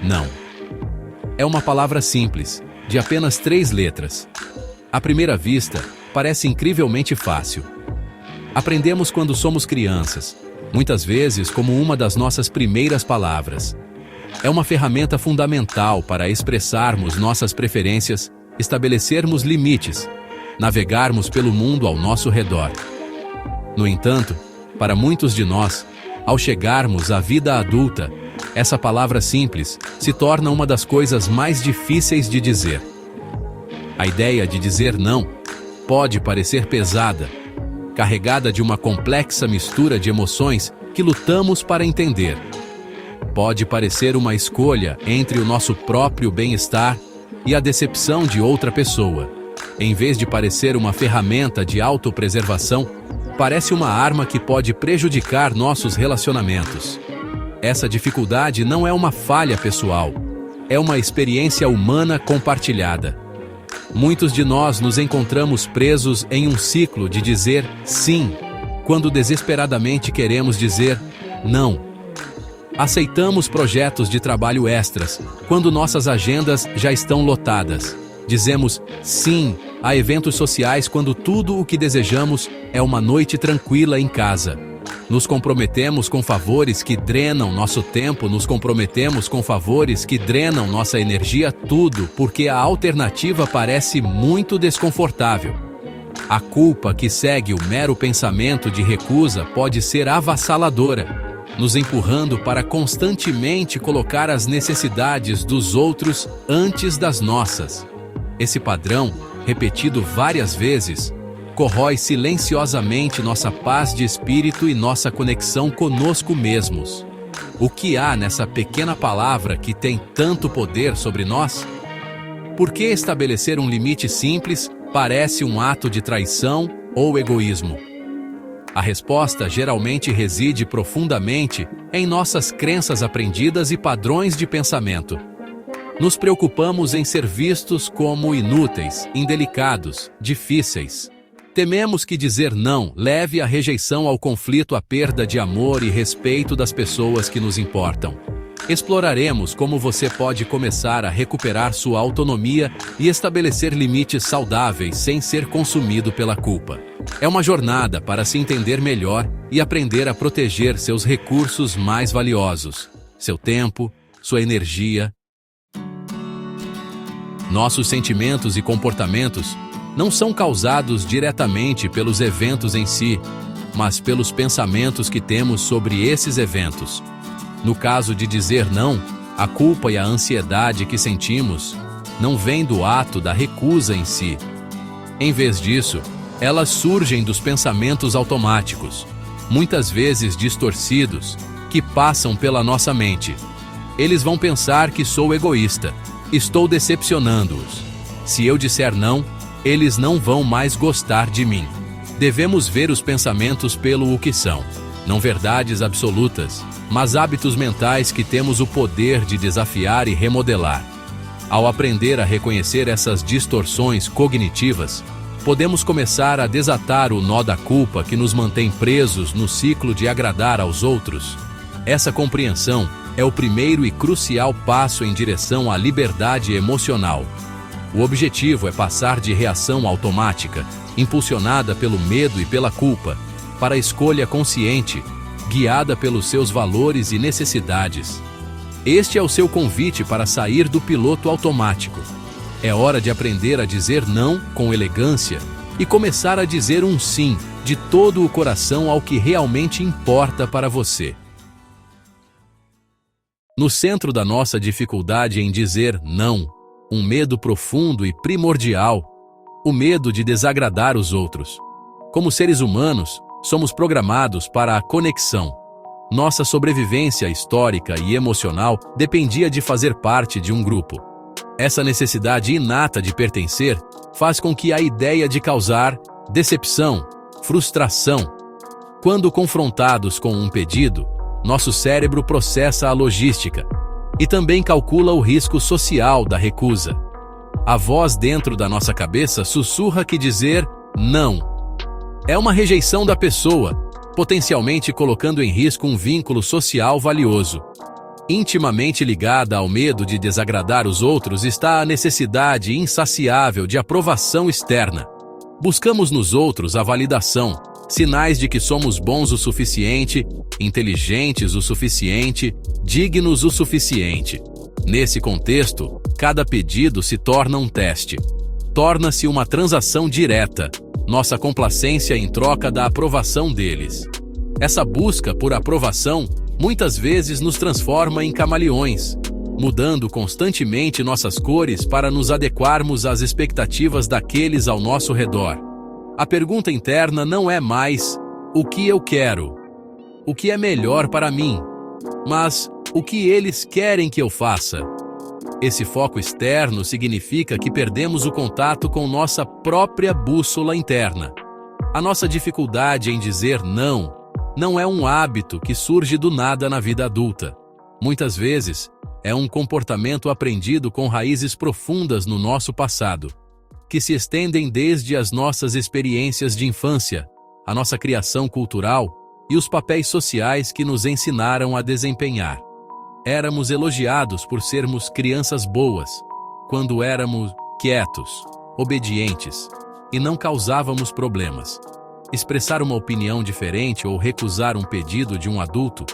não. É uma palavra simples, de apenas 3 letras. À primeira vista, parece incrivelmente fácil. Aprendemos quando somos crianças, muitas vezes como uma das nossas primeiras palavras. É uma ferramenta fundamental para expressarmos nossas preferências, estabelecermos limites, navegarmos pelo mundo ao nosso redor. No entanto, para muitos de nós, ao chegarmos à vida adulta, essa palavra simples se torna uma das coisas mais difíceis de dizer. A ideia de dizer não pode parecer pesada, carregada de uma complexa mistura de emoções que lutamos para entender. Pode parecer uma escolha entre o nosso próprio bem-estar e a decepção de outra pessoa. Em vez de parecer uma ferramenta de autopreservação, parece uma arma que pode prejudicar nossos relacionamentos. Essa dificuldade não é uma falha pessoal, é uma experiência humana compartilhada. Muitos de nós nos encontramos presos em um ciclo de dizer sim, quando desesperadamente queremos dizer não. Aceitamos projetos de trabalho extras, quando nossas agendas já estão lotadas. Dizemos sim a eventos sociais quando tudo o que desejamos é uma noite tranquila em casa. Nos comprometemos com favores que drenam nosso tempo, nos comprometemos com favores que drenam nossa energia, tudo porque a alternativa parece muito desconfortável. A culpa que segue o mero pensamento de recusa pode ser avassaladora, nos empurrando para constantemente colocar as necessidades dos outros antes das nossas. Esse padrão, repetido várias vezes, corrói silenciosamente nossa paz de espírito e nossa conexão conosco mesmos. O que há nessa pequena palavra que tem tanto poder sobre nós? Por que estabelecer um limite simples parece um ato de traição ou egoísmo? A resposta geralmente reside profundamente em nossas crenças aprendidas e padrões de pensamento. Nos preocupamos em ser vistos como inúteis, indelicados, difíceis. Tememos que dizer não leve à rejeição, ao conflito, à perda de amor e respeito das pessoas que nos importam. Exploraremos como você pode começar a recuperar sua autonomia e estabelecer limites saudáveis sem ser consumido pela culpa. É uma jornada para se entender melhor e aprender a proteger seus recursos mais valiosos, seu tempo, sua energia. Nossos sentimentos e comportamentos não são causados diretamente pelos eventos em si, mas pelos pensamentos que temos sobre esses eventos. No caso de dizer não, a culpa e a ansiedade que sentimos não vêm do ato da recusa em si. Em vez disso, elas surgem dos pensamentos automáticos, muitas vezes distorcidos, que passam pela nossa mente. Eles vão pensar que sou egoísta, estou decepcionando-os. Se eu disser não, eles não vão mais gostar de mim. Devemos ver os pensamentos pelo o que são, não verdades absolutas, mas hábitos mentais que temos o poder de desafiar e remodelar. Ao aprender a reconhecer essas distorções cognitivas, podemos começar a desatar o nó da culpa que nos mantém presos no ciclo de agradar aos outros. Essa compreensão é o primeiro e crucial passo em direção à liberdade emocional. O objetivo é passar de reação automática, impulsionada pelo medo e pela culpa, para a escolha consciente, guiada pelos seus valores e necessidades. Este é o seu convite para sair do piloto automático. É hora de aprender a dizer não com elegância e começar a dizer um sim de todo o coração ao que realmente importa para você. No centro da nossa dificuldade em dizer não, um medo profundo e primordial, o medo de desagradar os outros. Como seres humanos, somos programados para a conexão. Nossa sobrevivência histórica e emocional dependia de fazer parte de um grupo. Essa necessidade inata de pertencer faz com que a ideia de causar decepção, frustração. Quando confrontados com um pedido, nosso cérebro processa a logística e também calcula o risco social da recusa. A voz dentro da nossa cabeça sussurra que dizer não é uma rejeição da pessoa, potencialmente colocando em risco um vínculo social valioso. Intimamente ligada ao medo de desagradar os outros está a necessidade insaciável de aprovação externa. Buscamos nos outros a validação, sinais de que somos bons o suficiente, inteligentes o suficiente, dignos o suficiente. Nesse contexto, cada pedido se torna um teste. Torna-se uma transação direta, nossa complacência em troca da aprovação deles. Essa busca por aprovação muitas vezes nos transforma em camaleões, mudando constantemente nossas cores para nos adequarmos às expectativas daqueles ao nosso redor. A pergunta interna não é mais o que eu quero, o que é melhor para mim, mas o que eles querem que eu faça. Esse foco externo significa que perdemos o contato com nossa própria bússola interna. A nossa dificuldade em dizer não é um hábito que surge do nada na vida adulta. Muitas vezes, é um comportamento aprendido com raízes profundas no nosso passado, que se estendem desde as nossas experiências de infância, a nossa criação cultural e os papéis sociais que nos ensinaram a desempenhar. Éramos elogiados por sermos crianças boas, quando éramos quietos, obedientes e não causávamos problemas. Expressar uma opinião diferente ou recusar um pedido de um adulto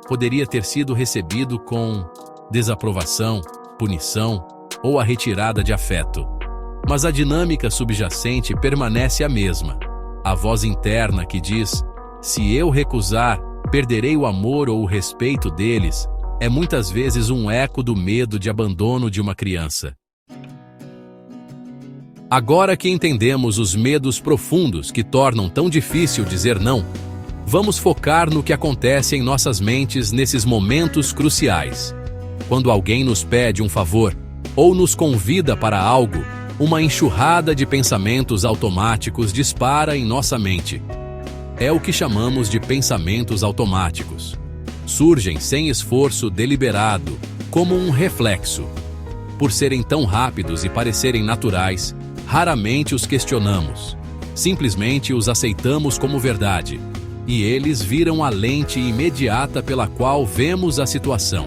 poderia ter sido recebido com desaprovação, punição ou a retirada de afeto. Mas a dinâmica subjacente permanece a mesma. A voz interna que diz: se eu recusar, perderei o amor ou o respeito deles, é muitas vezes um eco do medo de abandono de uma criança. Agora que entendemos os medos profundos que tornam tão difícil dizer não, vamos focar no que acontece em nossas mentes nesses momentos cruciais. Quando alguém nos pede um favor ou nos convida para algo, uma enxurrada de pensamentos automáticos dispara em nossa mente. É o que chamamos de pensamentos automáticos. Surgem sem esforço deliberado, como um reflexo. Por serem tão rápidos e parecerem naturais, raramente os questionamos. Simplesmente os aceitamos como verdade, e eles viram a lente imediata pela qual vemos a situação,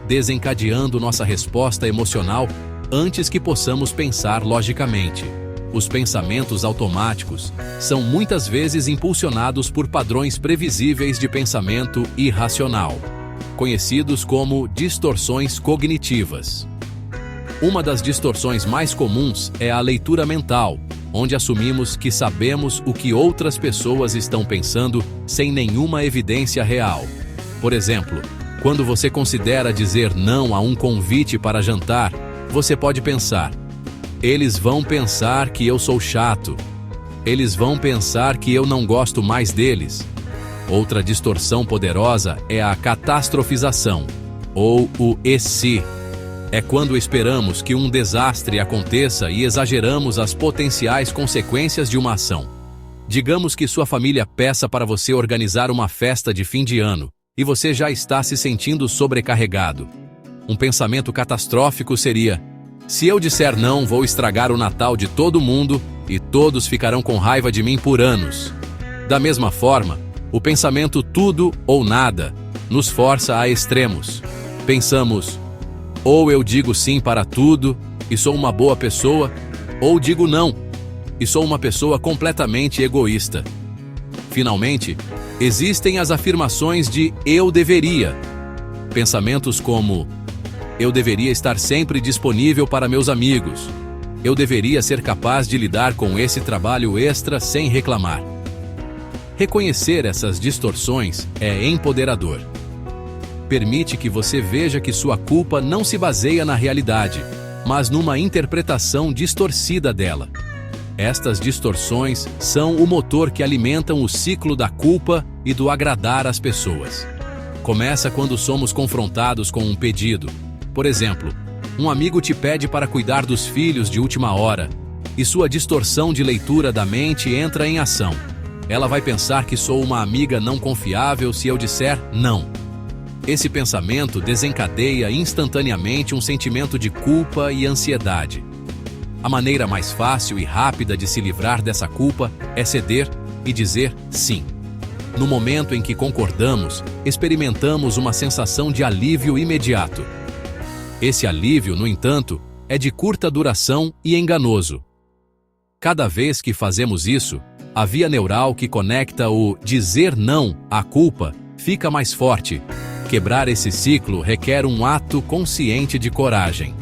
desencadeando nossa resposta emocional antes que possamos pensar logicamente. Os pensamentos automáticos são muitas vezes impulsionados por padrões previsíveis de pensamento irracional, conhecidos como distorções cognitivas. Uma das distorções mais comuns é a leitura mental, onde assumimos que sabemos o que outras pessoas estão pensando sem nenhuma evidência real. Por exemplo, quando você considera dizer não a um convite para jantar, você pode pensar: eles vão pensar que eu sou chato. Eles vão pensar que eu não gosto mais deles. Outra distorção poderosa é a catastrofização, ou o "e se". É quando esperamos que um desastre aconteça e exageramos as potenciais consequências de uma ação. Digamos que sua família peça para você organizar uma festa de fim de ano, e você já está se sentindo sobrecarregado. Um pensamento catastrófico seria: se eu disser não, vou estragar o Natal de todo mundo e todos ficarão com raiva de mim por anos. Da mesma forma, o pensamento tudo ou nada nos força a extremos. Pensamos: ou eu digo sim para tudo e sou uma boa pessoa, ou digo não e sou uma pessoa completamente egoísta. Finalmente, existem as afirmações de eu deveria. Pensamentos como: eu deveria estar sempre disponível para meus amigos. Eu deveria ser capaz de lidar com esse trabalho extra sem reclamar. Reconhecer essas distorções é empoderador. Permite que você veja que sua culpa não se baseia na realidade, mas numa interpretação distorcida dela. Estas distorções são o motor que alimentam o ciclo da culpa e do agradar às pessoas. Começa quando somos confrontados com um pedido. Por exemplo, um amigo te pede para cuidar dos filhos de última hora, e sua distorção de leitura da mente entra em ação. Ela vai pensar que sou uma amiga não confiável se eu disser não. Esse pensamento desencadeia instantaneamente um sentimento de culpa e ansiedade. A maneira mais fácil e rápida de se livrar dessa culpa é ceder e dizer sim. No momento em que concordamos, experimentamos uma sensação de alívio imediato. Esse alívio, no entanto, é de curta duração e enganoso. Cada vez que fazemos isso, a via neural que conecta o dizer não à culpa fica mais forte. Quebrar esse ciclo requer um ato consciente de coragem.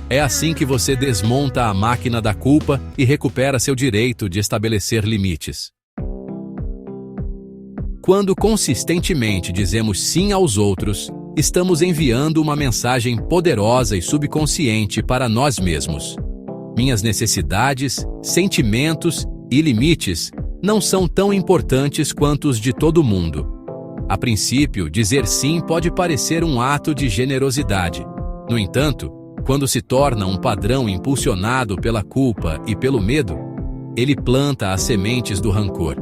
É assim que você desmonta a máquina da culpa e recupera seu direito de estabelecer limites. Quando consistentemente dizemos sim aos outros, estamos enviando uma mensagem poderosa e subconsciente para nós mesmos. Minhas necessidades, sentimentos e limites não são tão importantes quanto os de todo mundo. A princípio, dizer sim pode parecer um ato de generosidade. No entanto, quando se torna um padrão impulsionado pela culpa e pelo medo, ele planta as sementes do rancor.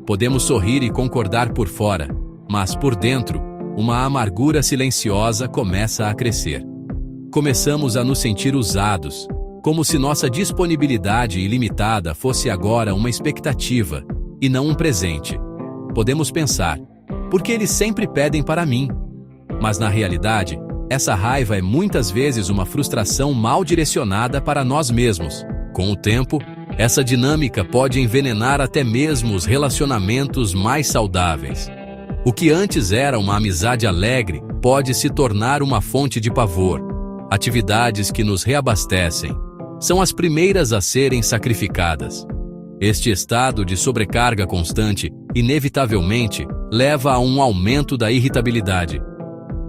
Podemos sorrir e concordar por fora, mas por dentro, uma amargura silenciosa começa a crescer. Começamos a nos sentir usados, como se nossa disponibilidade ilimitada fosse agora uma expectativa, e não um presente. Podemos pensar, por que eles sempre pedem para mim? Mas na realidade, essa raiva é muitas vezes uma frustração mal direcionada para nós mesmos. Com o tempo, essa dinâmica pode envenenar até mesmo os relacionamentos mais saudáveis. O que antes era uma amizade alegre pode se tornar uma fonte de pavor. Atividades que nos reabastecem são as primeiras a serem sacrificadas. Este estado de sobrecarga constante, inevitavelmente, leva a um aumento da irritabilidade.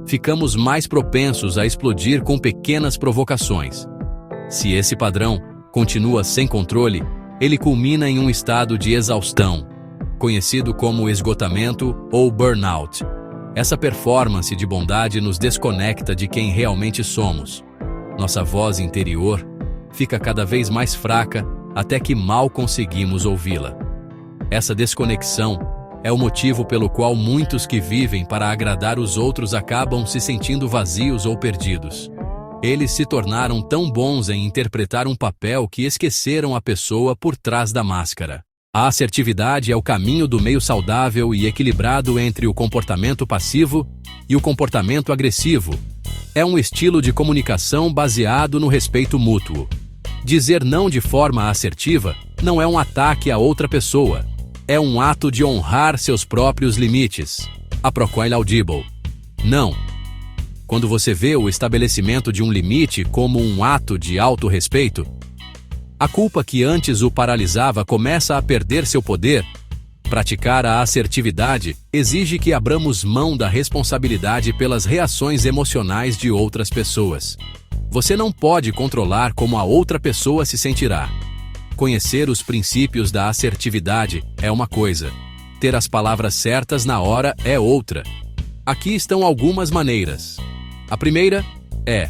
Ficamos mais propensos a explodir com pequenas provocações. Se esse padrão continua sem controle, ele culmina em um estado de exaustão, conhecido como esgotamento ou burnout. Essa performance de bondade nos desconecta de quem realmente somos. Nossa voz interior fica cada vez mais fraca até que mal conseguimos ouvi-la. Essa desconexão é o motivo pelo qual muitos que vivem para agradar os outros acabam se sentindo vazios ou perdidos. Eles se tornaram tão bons em interpretar um papel que esqueceram a pessoa por trás da máscara. A assertividade é o caminho do meio saudável e equilibrado entre o comportamento passivo e o comportamento agressivo. É um estilo de comunicação baseado no respeito mútuo. Dizer não de forma assertiva não é um ataque a outra pessoa. É um ato de honrar seus próprios limites. A Procóil Audible. Não. Quando você vê o estabelecimento de um limite como um ato de autorrespeito, a culpa que antes o paralisava começa a perder seu poder. Praticar a assertividade exige que abramos mão da responsabilidade pelas reações emocionais de outras pessoas. Você não pode controlar como a outra pessoa se sentirá. Conhecer os princípios da assertividade é uma coisa. Ter as palavras certas na hora é outra. Aqui estão algumas maneiras. A primeira é: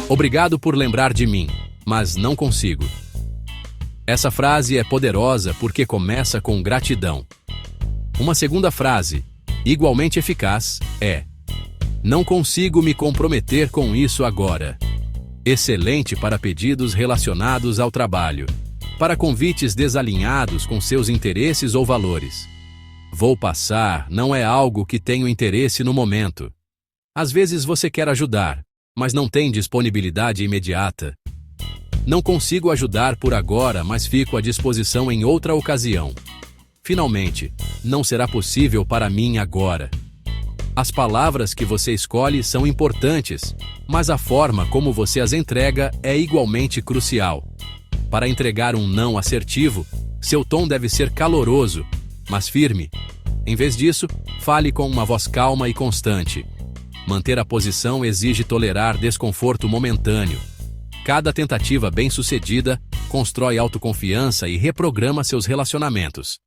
obrigado por lembrar de mim, mas não consigo. Essa frase é poderosa porque começa com gratidão. Uma segunda frase, igualmente eficaz, é: não consigo me comprometer com isso agora. Excelente para pedidos relacionados ao trabalho, para convites desalinhados com seus interesses ou valores. Vou passar não é algo que tenho interesse no momento. Às vezes você quer ajudar, mas não tem disponibilidade imediata. Não consigo ajudar por agora, mas fico à disposição em outra ocasião. Finalmente, não será possível para mim agora. As palavras que você escolhe são importantes, mas a forma como você as entrega é igualmente crucial. Para entregar um não assertivo, seu tom deve ser caloroso, mas firme. Em vez disso, fale com uma voz calma e constante. Manter a posição exige tolerar desconforto momentâneo. Cada tentativa bem-sucedida constrói autoconfiança e reprograma seus relacionamentos.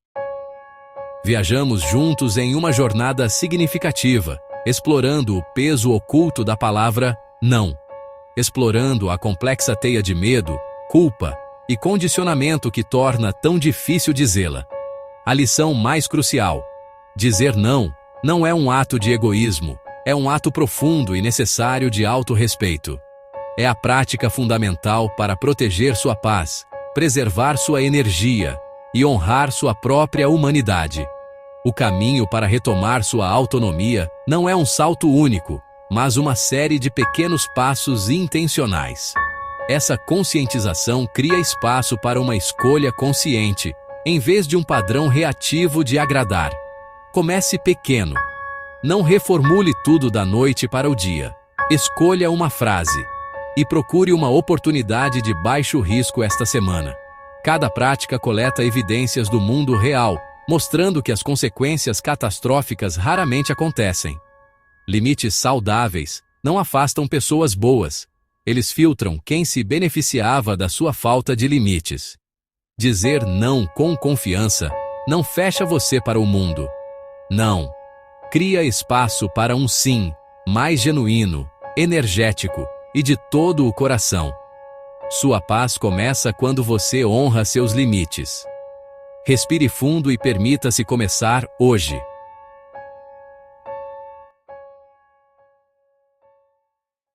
Viajamos juntos em uma jornada significativa, explorando o peso oculto da palavra não. Explorando a complexa teia de medo, culpa e condicionamento que torna tão difícil dizê-la. A lição mais crucial: dizer não é um ato de egoísmo, é um ato profundo e necessário de autorrespeito. É a prática fundamental para proteger sua paz, preservar sua energia e honrar sua própria humanidade. O caminho para retomar sua autonomia não é um salto único, mas uma série de pequenos passos intencionais. Essa conscientização cria espaço para uma escolha consciente, em vez de um padrão reativo de agradar. Comece pequeno. Não reformule tudo da noite para o dia. Escolha uma frase e procure uma oportunidade de baixo risco esta semana. Cada prática coleta evidências do mundo real, mostrando que as consequências catastróficas raramente acontecem. Limites saudáveis não afastam pessoas boas. Eles filtram quem se beneficiava da sua falta de limites. Dizer não com confiança não fecha você para o mundo. Não. Cria espaço para um sim, mais genuíno, energético e de todo o coração. Sua paz começa quando você honra seus limites. Respire fundo e permita-se começar hoje.